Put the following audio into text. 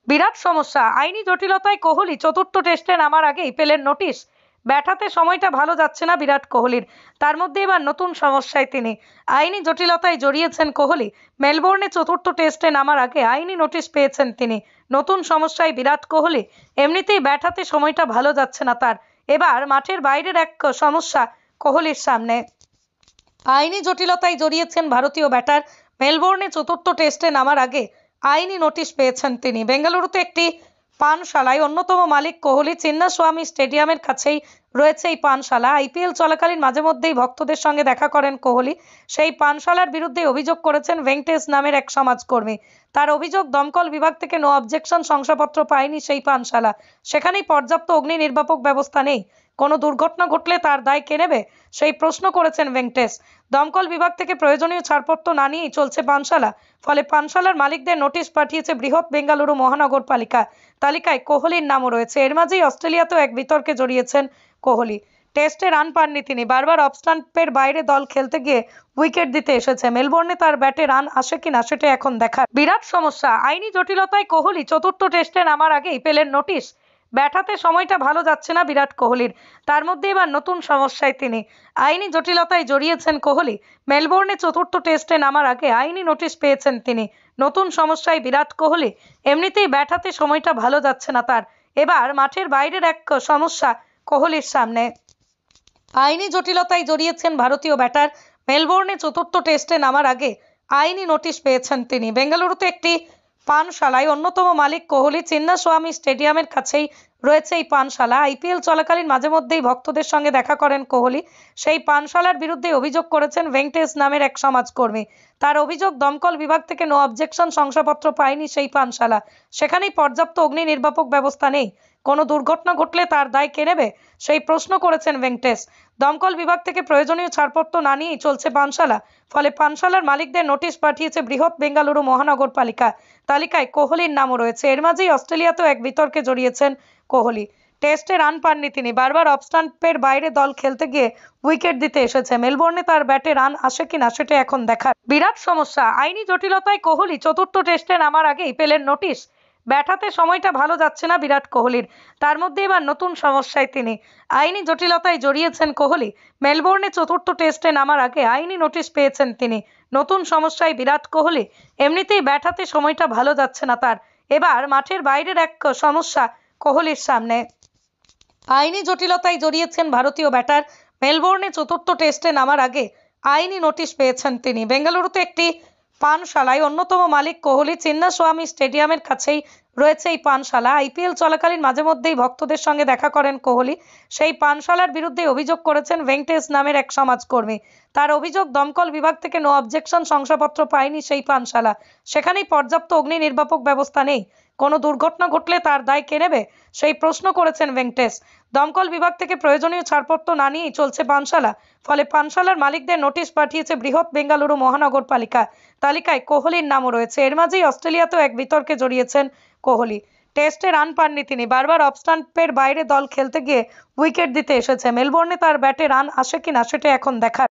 বিরাট সমস্যা, আইনি জটিলতায় কোহলি চতুর্থ টেস্টে নামার আগেই পেলেন নোটিশ। ব্যাট সময়টা ভালো যাচ্ছে না বিরাট কোহলির। তার মধ্যে এবার নতুন সমস্যায় তিনি। আইনি জটিলতায় জড়িয়েছেন কোহলি। মেলবোর্নে চতুর্থ টেস্টে নামার আগে আইনি নোটিশ পেয়েছেন তিনি। নতুন সমস্যায় বিরাট কোহলি। এমনিতেই ব্যাট সময়টা ভালো যাচ্ছে না তার। এবার মাঠের বাইরের এক সমস্যা কোহলির সামনে। আইনি জটিলতায় জড়িয়েছেন ভারতীয় ব্যাটার। মেলবোর্নে চতুর্থ টেস্টে নামার আগে আইনি নোটিশ পেয়েছেন তিনি। বেঙ্গালুরুতে একটি পানশালায় অন্যতম মালিক কোহলি। চিন্নাস্বামী স্টেডিয়ামের কাছেই রয়েছে এই পানশালা। আইপিএল চলাকালীন মাঝে মধ্যেই ভক্তদের সঙ্গে দেখা করেন কোহলি। সেই পানশালার বিরুদ্ধে অভিযোগ করেছেন ভেঙ্কটেশ নামের এক সমাজকর্মী। তার অভিযোগ, দমকল বিভাগ থেকে নো অবজেকশন শংসাপত্র পায়নি সেই পানশালা। সেখানেই পর্যাপ্ত অগ্নি নির্বাপক ব্যবস্থা নেই। কোনো দুর্ঘটনা ঘটলে তার দায় কে নেবে, সেই প্রশ্ন করেছেন ভেঙ্কটেশ। দমকল বিভাগ থেকে প্রয়োজনীয় ছাড়পত্র না নিয়েই চলছে পানশালা। ফলে পানশালার মালিকদের নোটিশ পাঠিয়েছে বৃহৎ বেঙ্গালুরু মহানগরপালিকা। তালিকায় কোহলির নামও রয়েছে। এর মাঝেই অস্ট্রেলিয়াতেও এক বিতর্কে জড়িয়েছেন কোহলি। টেস্টে রান পাননি তিনি। বারবার অফ স্টাম্পের বাইরে দল খেলতে গিয়ে উইকেট দিতে এসেছে। মেলবোর্নে তার ব্যাটে রান আসে কিনা সেটা এখন দেখার। বিরাট সমস্যা, আইনি জটিলতায় কোহলি চতুর্থ টেস্টে নামার আগেই পেলেন নোটিশ। ব্যাট সময়টা ভালো যাচ্ছে না বিরাট কোহলির। তার মধ্যে এবার নতুন সমস্যায় তিনি। আইনি জটিলতায় জড়িয়েছেন কোহলি। মেলবোর্নে চতুর্থ টেস্টে নামার আগে আইনি নোটিশ পেয়েছেন তিনি। নতুন সমস্যায় বিরাট কোহলি। এমনিতেই ব্যাট সময়টা ভালো যাচ্ছে না তার। এবার মাঠের বাইরের এক সমস্যা কোহলির সামনে। আইনি জটিলতায় জড়িয়েছেন ভারতীয় ব্যাটার। মেলবোর্নে চতুর্থ টেস্টে নামার আগে আইনি নোটিশ পেয়েছেন তিনি। বেঙ্গালুরুতে একটি পানশালায় অন্যতম মালিক কোহলি। চিন্নাস্বামী স্টেডিয়ামের কাছেই রয়েছে এই পানশালা। আইপিএল চলাকালীন মাঝে মধ্যেই ভক্তদের সঙ্গে দেখা করেন কোহলি। সেই পানশালার বিরুদ্ধে অভিযোগ করেছেন ভেঙ্কটেশ নামের এক সমাজকর্মী। তার অভিযোগ, দমকল বিভাগ থেকে নো অবজেকশন শংসাপত্র পায়নি সেই পানশালা। সেখানেই পর্যাপ্ত অগ্নি নির্বাপক ব্যবস্থা নেই। কোনো দুর্ঘটনা ঘটলে তার দায় কে নেবে, সেই প্রশ্ন করেছেন ভেঙ্কটেশ। দমকল বিভাগ থেকে প্রয়োজনীয় ছাড়পত্র না নিয়েই চলছে পানশালা। ফলে পানশালার মালিকদের নোটিশ পাঠিয়েছে বৃহৎ বেঙ্গালুরু মহানগরপালিকা। তালিকায় কোহলির নামও রয়েছে। এর মাঝেই অস্ট্রেলিয়াতেও এক বিতর্কে জড়িয়েছেন কোহলি। টেস্টে রান পাননি তিনি। বারবার অফ স্টাম্পের বাইরে দল খেলতে গিয়ে উইকেট দিতে এসেছে। মেলবোর্নে তার ব্যাটে রান আসে কিনা সেটা এখন দেখার। বিরাট সমস্যা, আইনি জটিলতায় কোহলি চতুর্থ টেস্টে নামার আগেই পেলেন নোটিশ। ব্যাট সময়টা ভালো যাচ্ছে না বিরাট কোহলির। তার মধ্যে এবার নতুন সমস্যায় তিনি। আইনি জটিলতায় জড়িয়েছেন কোহলি। মেলবোর্নে চতুর্থ টেস্টে নামার আগে আইনি নোটিশ পেয়েছেন তিনি। নতুন সমস্যায় বিরাট কোহলি। এমনিতেই ব্যাট সময়টা ভালো যাচ্ছে না তার। এবার মাঠের বাইরের এক সমস্যা কোহলির সামনে। আইনি জটিলতায় জড়িয়েছেন ভারতীয় ব্যাটার। মেলবোর্নে চতুর্থ টেস্টে নামার আগে আইনি নোটিশ পেয়েছেন তিনি। বেঙ্গালুরুতে একটি পানশালায় অন্যতম মালিক কোহলি। চিন্নাস্বামী স্টেডিয়ামের কাছেই রয়েছে এই পানশালা। আইপিএল চলাকালীন মাঝে মধ্যেই ভক্তদের সঙ্গে দেখা করেন কোহলি। সেই পানশালার বিরুদ্ধে অভিযোগ করেছেন ভেঙ্কটেশ নামের এক সমাজকর্মী। তার অভিযোগ, দমকল বিভাগ থেকে নো অবজেকশন শংসাপত্র পায়নি সেই পানশালা। সেখানেই পর্যাপ্ত অগ্নি নির্বাপক ব্যবস্থা নেই। কোনো দুর্ঘটনা ঘটলে তার দায় কে নেবে, সেই প্রশ্ন করেছেন ভেঙ্কটেশ। দমকল বিভাগ থেকে প্রয়োজনীয় ছাড়পত্র না নিয়েই চলছে পানশালা। ফলে পানশালার মালিকদের নোটিশ পাঠিয়েছে বৃহৎ বেঙ্গালুরু মহানগরপালিকা। তালিকায় কোহলির নামও রয়েছে। এর মাঝেই অস্ট্রেলিয়াতেও এক বিতর্কে জড়িয়েছেন কোহলি। টেস্টে রান পাননি তিনি। বারবার অফ স্টাম্পের বাইরে দল খেলতে গিয়ে উইকেট দিতে এসেছে। মেলবোর্নে তার ব্যাটে রান আসে কিনা সেটা এখন দেখার।